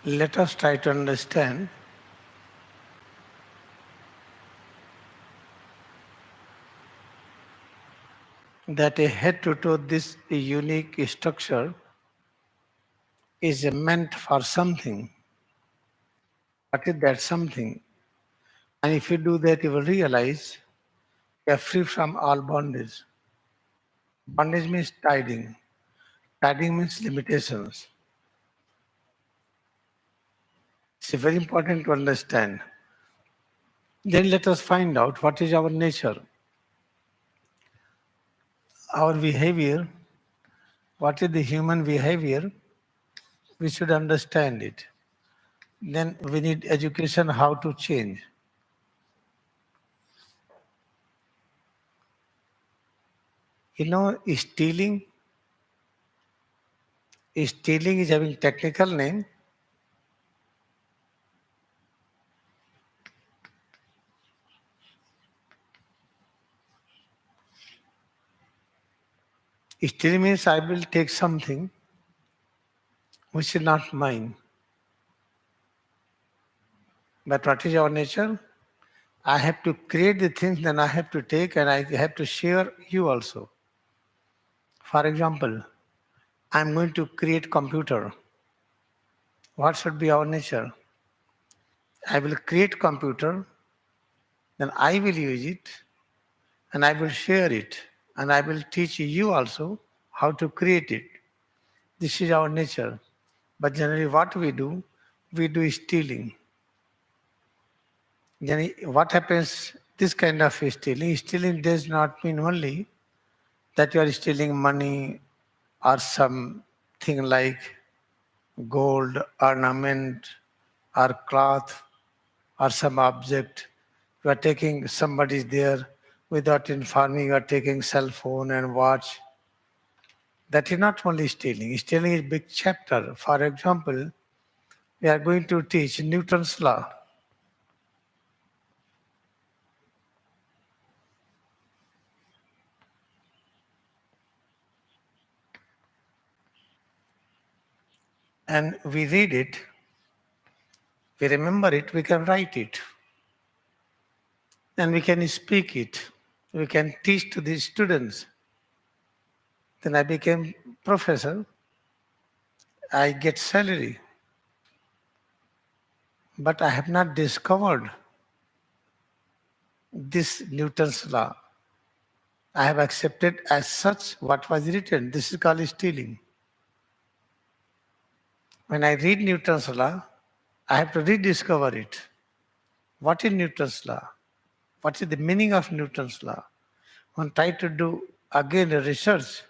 Let us try to understand that a head to toe this unique structure is meant for something. What is that something? And if you do that, you will realize you are free from all bondage. Bondage means tiding. Tiding means limitations. It's very important to understand. Then let us find out what is our nature, our behavior, what is the human behavior. We should understand it. Then we need education how to change. Stealing is having technical name. Stealing means I will take something which is not mine. But what is our nature? I have to create the things, then I have to take, and I have to share you also. For example, I'm going to create computer. What should be our nature? I will create computer, then I will use it, and I will share it, and I will teach you also how to create it. This is our nature. But generally what we do stealing. Then what happens, this kind of stealing? Stealing does not mean only that you are stealing money or something like gold, ornament, or cloth, or some object. You are taking somebody's there without informing, you are taking cell phone and watch. That is not only stealing. Stealing is a big chapter. For example, we are going to teach Newton's law. And we read it, we remember it, we can write it. And we can speak it. We can teach to the students. Then I became professor. I get salary. But I have not discovered this Newton's law. I have accepted as such what was written. This is called stealing. When I read Newton's law, I have to rediscover it. What is Newton's law? What is the meaning of Newton's law? One try to do again a research,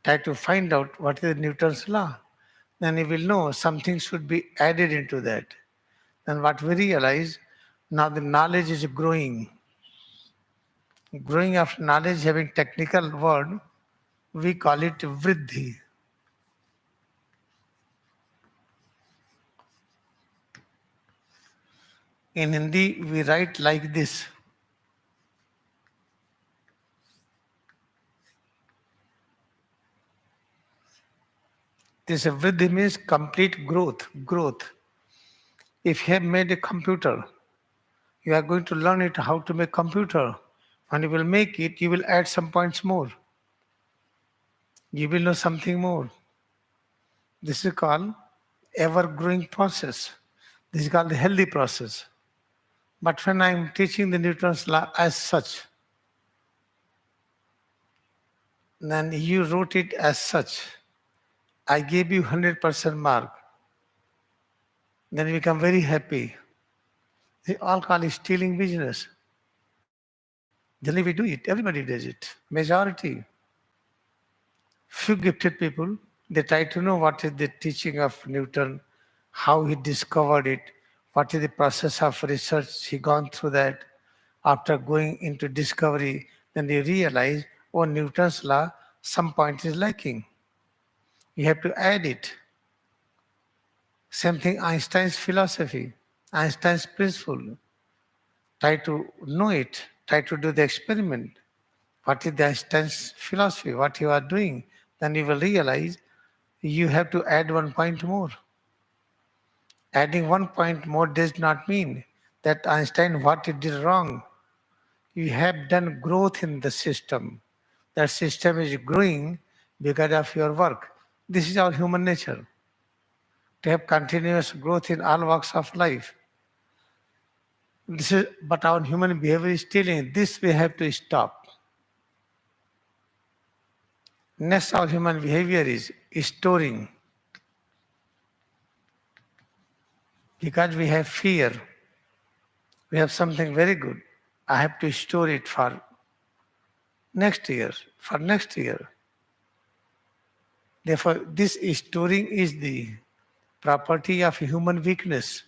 try to find out what is Newton's law. Then you will know something should be added into that. Then what we realize, now the knowledge is growing. Growing of knowledge having technical word, we call it vriddhi. In Hindi, we write like this. This vriddhi means complete growth. Growth. If you have made a computer, you are going to learn it how to make computer. When you will make it, you will add some points more. You will know something more. This is called ever-growing process. This is called the healthy process. But when I am teaching the Newton's law as such, then you wrote it as such. I gave you 100% mark. Then you become very happy. They all call it stealing business. Generally we do it. Everybody does it. Majority. Few gifted people, they try to know what is the teaching of Newton, how he discovered it, what is the process of research he gone through that. After going into discovery, then they realize, oh, Newton's law, some point is lacking. You have to add it. Same thing, Einstein's philosophy, Einstein's principle. Try to know it, try to do the experiment. What is the Einstein's philosophy, what you are doing? Then you will realize you have to add 1 point more. Adding 1 point more does not mean that Einstein what he did wrong. You have done growth in the system. That system is growing because of your work. This is our human nature, to have continuous growth in all walks of life. But our human behavior is stealing. This we have to stop. Next, our human behavior is storing. Because we have fear, we have something very good. I have to store it for next year, for next year. Therefore, this storing is the property of human weakness.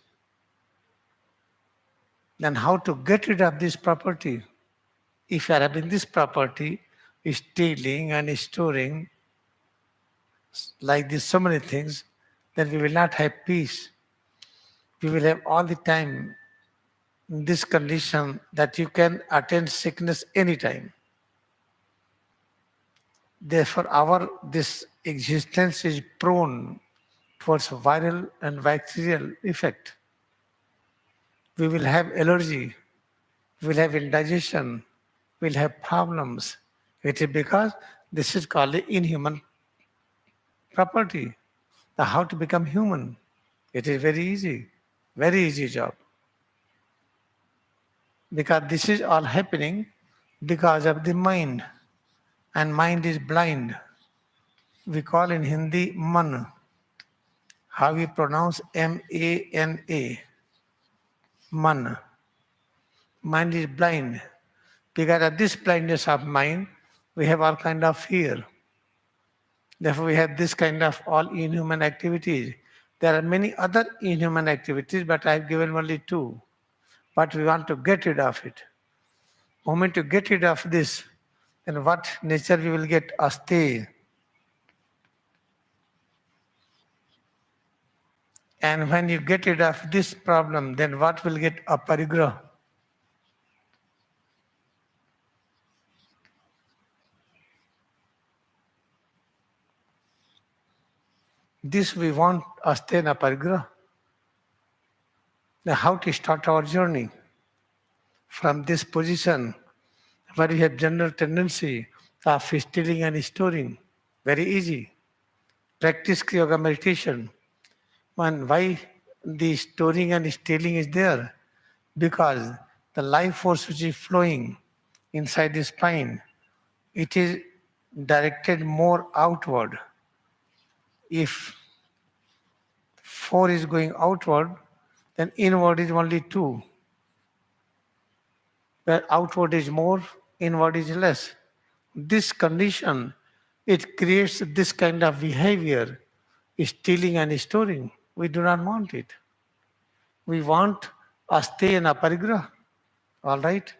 Then how to get rid of this property? If you are having this property, stealing and storing, like this, so many things, then we will not have peace. We will have all the time this condition that you can attain sickness anytime. Therefore, this existence is prone towards viral and bacterial effect. We will have allergy, we will have indigestion, we will have problems. It is because this is called the inhuman property. Now, how to become human? It is very easy job. Because this is all happening because of the mind. And mind is blind. We call in Hindi man. How we pronounce M-A-N-A. Man. Mind is blind. Because of this blindness of mind, we have all kind of fear. Therefore, we have this kind of all inhuman activities. There are many other inhuman activities, but I have given only 2. But we want to get rid of it. Moment to get rid of this, then what nature we will get? Asteya. And when you get rid of this problem, then what will get? Aparigraha. This we want, Asteya and Aparigraha. Now how to start our journey? From this position where we have general tendency of stealing and storing. Very easy. Practice Kriyayoga Meditation. And why the storing and stealing is there? Because the life force which is flowing inside the spine, it is directed more outward. If 4 is going outward, then inward is only 2. Where outward is more, inward is less. This condition, it creates this kind of behavior, stealing and storing. We do not want it. We want Asteya and Aparigraha. All right?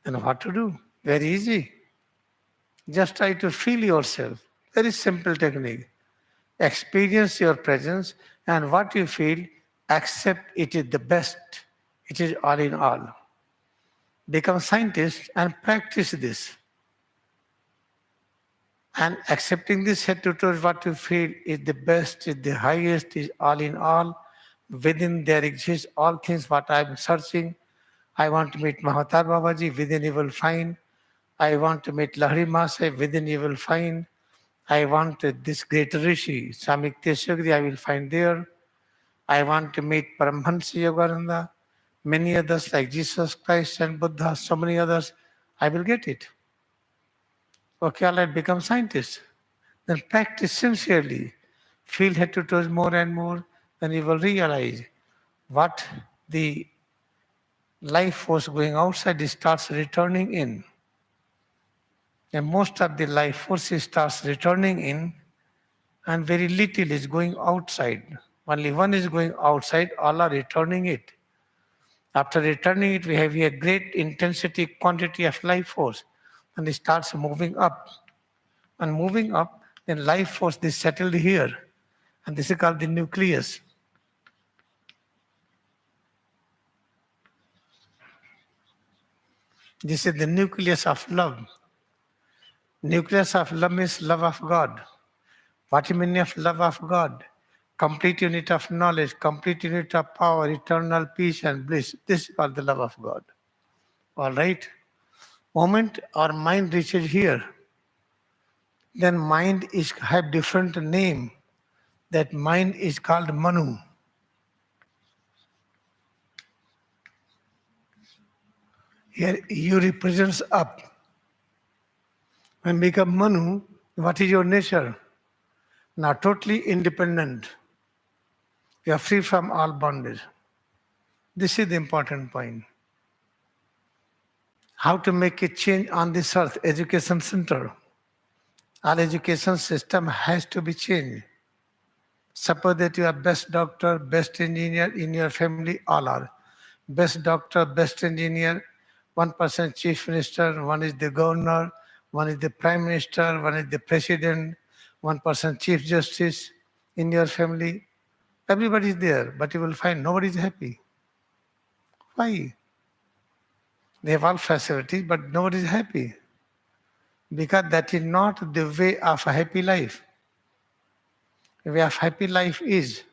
And what to do? Very easy. Just try to feel yourself. Very simple technique. Experience your presence, and what you feel, accept it is the best. It is all in all. Become scientist and practice this. And accepting this head to toe, what you feel is the best, is the highest, is all in all. Within there exists all things what I am searching. I want to meet Mahatar Babaji, within you will find. I want to meet Lahari Masai, within you will find. I want this great Rishi, Swami Shree Yogi, I will find there. I want to meet Paramahansa Yogananda, many others like Jesus Christ and Buddha, so many others. I will get it. Okay, all right, become scientist. Then practice sincerely. Feel head to toes more and more. Then you will realize what the life force going outside starts returning in. And most of the life force starts returning in, and very little is going outside. Only one is going outside, all are returning it. After returning it, we have a great intensity, quantity of life force, and it starts moving up. And moving up, then life force is settled here, and this is called the nucleus. This is the nucleus of love. Nucleus of love means love of God. What do you mean of love of God? complete unit of knowledge, complete unit of power, eternal peace and bliss. This is called the love of God. All right? Moment our mind reaches here, then mind is have different name. That mind is called Manu. Here you represents up. When you become Manu, what is your nature? Now totally independent. You are free from all bondage. This is the important point. How to make a change on this earth? Education center. Our education system has to be changed. Suppose that you are best doctor, best engineer in your family, all are. Best doctor, best engineer, one person chief minister, one is the governor, one is the prime minister, one is the president, one person chief justice in your family. Everybody is there, but you will find nobody is happy. Why? They have all facilities, but nobody is happy. Because that is not the way of a happy life. The way of happy life is,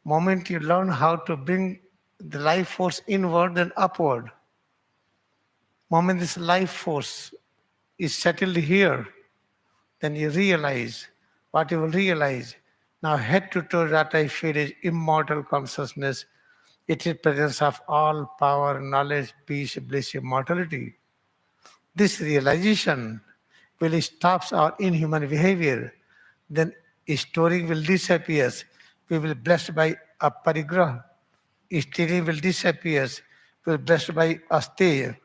moment you learn how to bring the life force inward and upward. Moment this life force is settled here, then you realize what you will realize. Now head to toe that I feel is immortal consciousness. It is presence of all power, knowledge, peace, bliss, immortality. This realization will stop our inhuman behavior. Then storing will disappear. We will be blessed by Aparigraha. Stealing will disappear. We will be blessed by Asteya.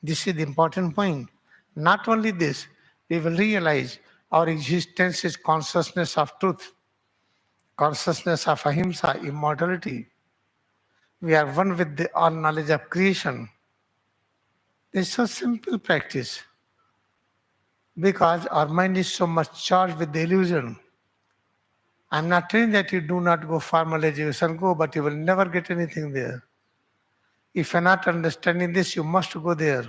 This is the important point. Not only this, we will realize our existence is consciousness of truth, consciousness of ahimsa, immortality. We are one with the all knowledge of creation. It's a simple practice because our mind is so much charged with the illusion. I'm not saying that you do not go formal education, go, but you will never get anything there. If you're not understanding this, you must go there.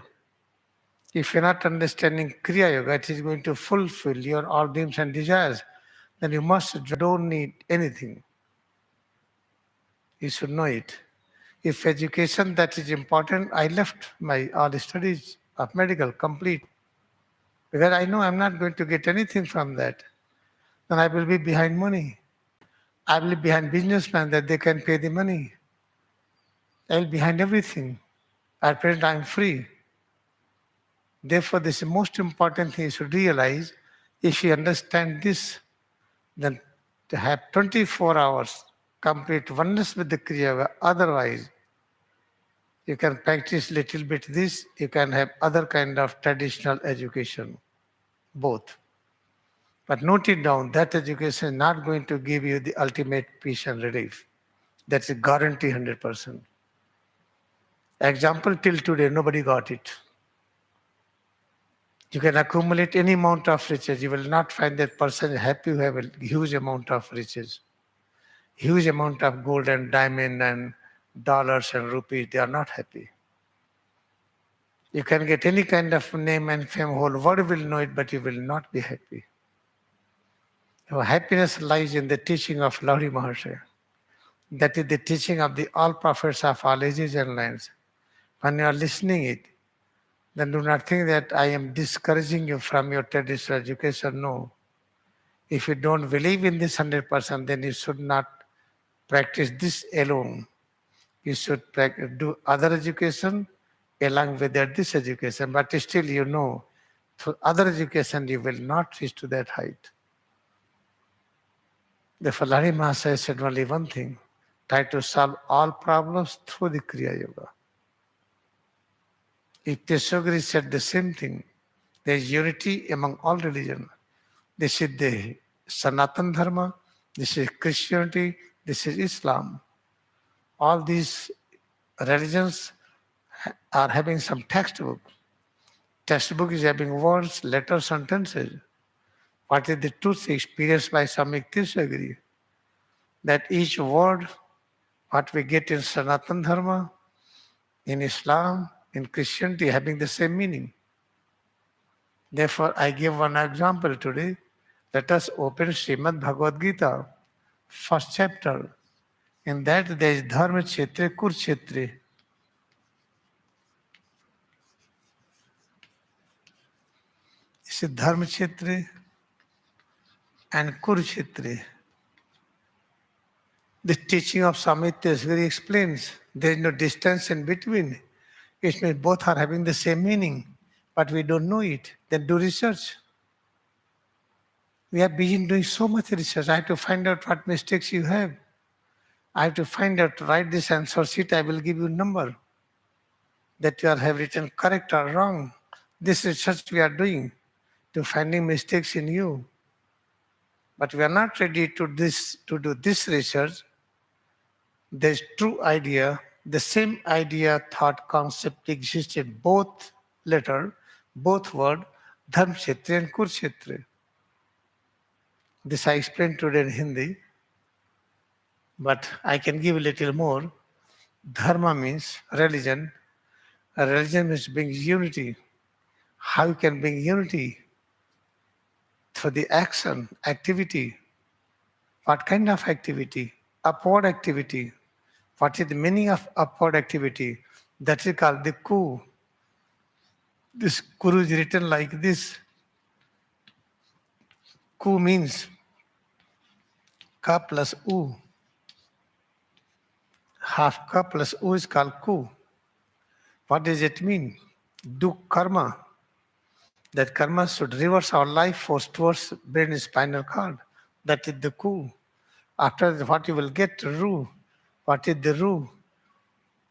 If you're not understanding Kriya Yoga, it is going to fulfill your all dreams and desires, then you don't need anything. You should know it. If education that is important, I left my all studies of medical complete because I know I'm not going to get anything from that. Then I will be behind money. I will be behind businessmen that they can pay the money. I will be behind everything. At present, I'm free. Therefore, this is the most important thing you should realize. If you understand this, then to have 24 hours complete oneness with the Kriya, otherwise, you can practice little bit this, you can have other kind of traditional education, both. But note it down, that education is not going to give you the ultimate peace and relief. That's a guarantee 100%. Example, till today, nobody got it. You can accumulate any amount of riches. You will not find that person happy who have a huge amount of riches. Huge amount of gold and diamond and dollars and rupees. They are not happy. You can get any kind of name and fame. Whole world will know it, but you will not be happy. Your happiness lies in the teaching of Lahiri Maharshi. That is the teaching of the all prophets of all ages and lands. When you are listening it, then do not think that I am discouraging you from your traditional education. No. If you don't believe in this 100%, then you should not practice this alone. You should do other education along with this education. But still you know, through other education you will not reach to that height. Therefore, Lahiri Mahasaya said only one thing, try to solve all problems through the Kriya Yoga. Ityasogri said the same thing. There is unity among all religions. This is the Sanatan Dharma, this is Christianity, this is Islam. All these religions are having some textbook. Textbook is having words, letters, sentences. What is the truth experienced by Swami Shree? That each word, what we get in Sanatan Dharma, in Islam, in Christianity, having the same meaning. Therefore, I give one example today. Let us open Srimad Bhagavad Gita, first chapter. In that there is Dharma Kshetra, Kurukshetra. This is Dharma Kshetra and Kurukshetra. The teaching of Swami Shree explains there is no distance in between. It means both are having the same meaning, but we don't know it. Then do research. We have been doing so much research. I have to find out what mistakes you have. I have to find out, write this answer sheet, I will give you a number that you have written correct or wrong. This research we are doing to finding mistakes in you. But we are not ready to do this research. There's true idea, the same idea, thought, concept exists in both letter, both word, Dharma Kshetra and Kurukshetra. This I explained today in Hindi, but I can give a little more. Dharma means religion. A religion means brings unity. How you can bring unity? Through the action, activity. What kind of activity? Upward activity. What is the meaning of upward activity? That is called the ku. This kuru is written like this. Ku means ka plus u. Half ka plus u is called ku. What does it mean? Do karma. That karma should reverse our life force towards brain and spinal cord. That is the ku. After that, what you will get, ru. What is the ru?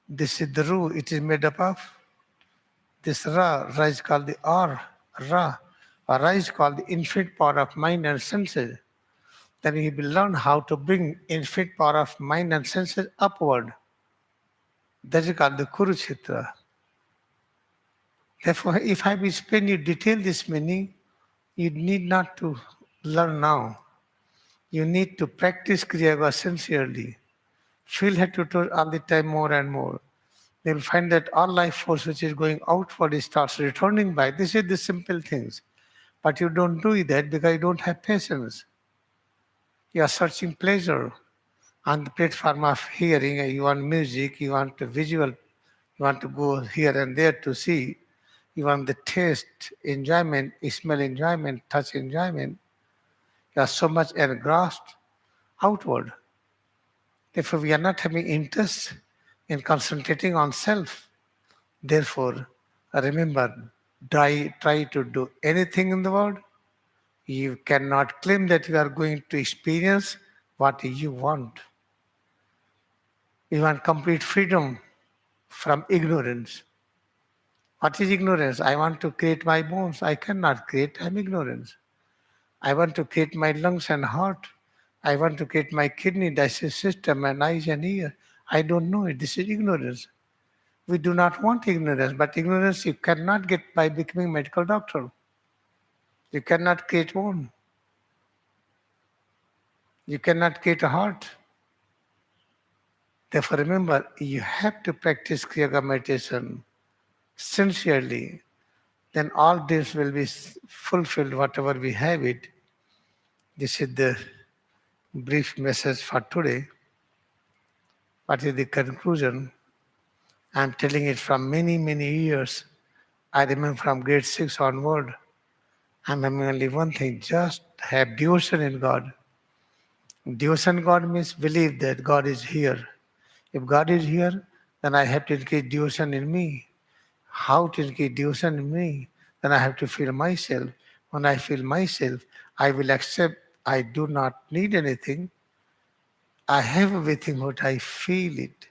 This is the ru. It is made up of this ra. Ra is called the R. Ra. Ra is called the infinite power of mind and senses. Then we will learn how to bring infinite power of mind and senses upward. That is called the Kurukshetra. Therefore, if I will explain you detail this meaning, you need not to learn now. You need to practice Kriyayoga sincerely. Feel head to toe all the time more and more. You'll find that all life force which is going outward starts returning back. This is the simple things. But you don't do that because you don't have patience. You are searching pleasure on the platform of hearing. You want music, you want a visual, you want to go here and there to see. You want the taste, enjoyment, smell enjoyment, touch enjoyment. You are so much engrossed outward. Therefore, we are not having interest in concentrating on self. Therefore, remember, try to do anything in the world. You cannot claim that you are going to experience what you want. You want complete freedom from ignorance. What is ignorance? I want to create my bones. I cannot create. I'm ignorance. I want to create my lungs and heart. I want to create my kidney, digestive system, and eyes and ear. I don't know it. This is ignorance. We do not want ignorance, but ignorance you cannot get by becoming medical doctor. You cannot create bone. You cannot create a heart. Therefore, remember, you have to practice Kriyayoga meditation sincerely. Then all dreams will be fulfilled, whatever we have it. This is the brief message for today. What is the conclusion? I'm telling it from many, many years. I remember from grade 6 onward. I'm having only one thing, just have devotion in God. Devotion in God means believe that God is here. If God is here, then I have to increase devotion in me. How to increase devotion in me? Then I have to feel myself. When I feel myself, I will accept I do not need anything. I have everything what I feel it.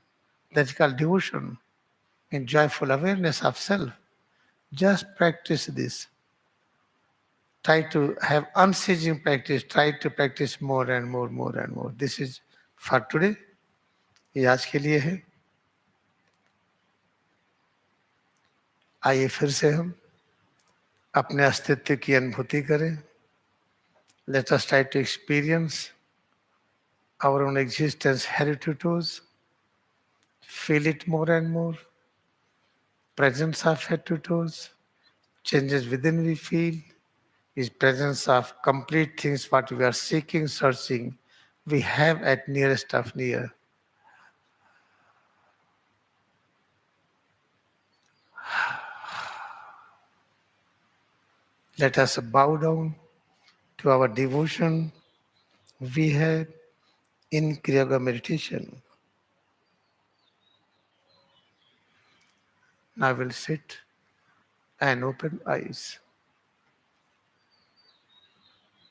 That's called devotion and joyful awareness of self. Just practice this. Try to have unceasing practice. Try to practice more and more, more and more. This is for today. ये आज के लिए है. आइए फिर से हम अपने अस्तित्व की अनुभूति करें. Let us try to experience our own existence head to toes. Feel it more and more. Presence of head to toes. Changes within we feel. is presence of complete things what we are seeking, searching, we have at nearest of near. Let us bow down to our devotion we have in Kriyayoga Meditation. Now we'll sit and open eyes.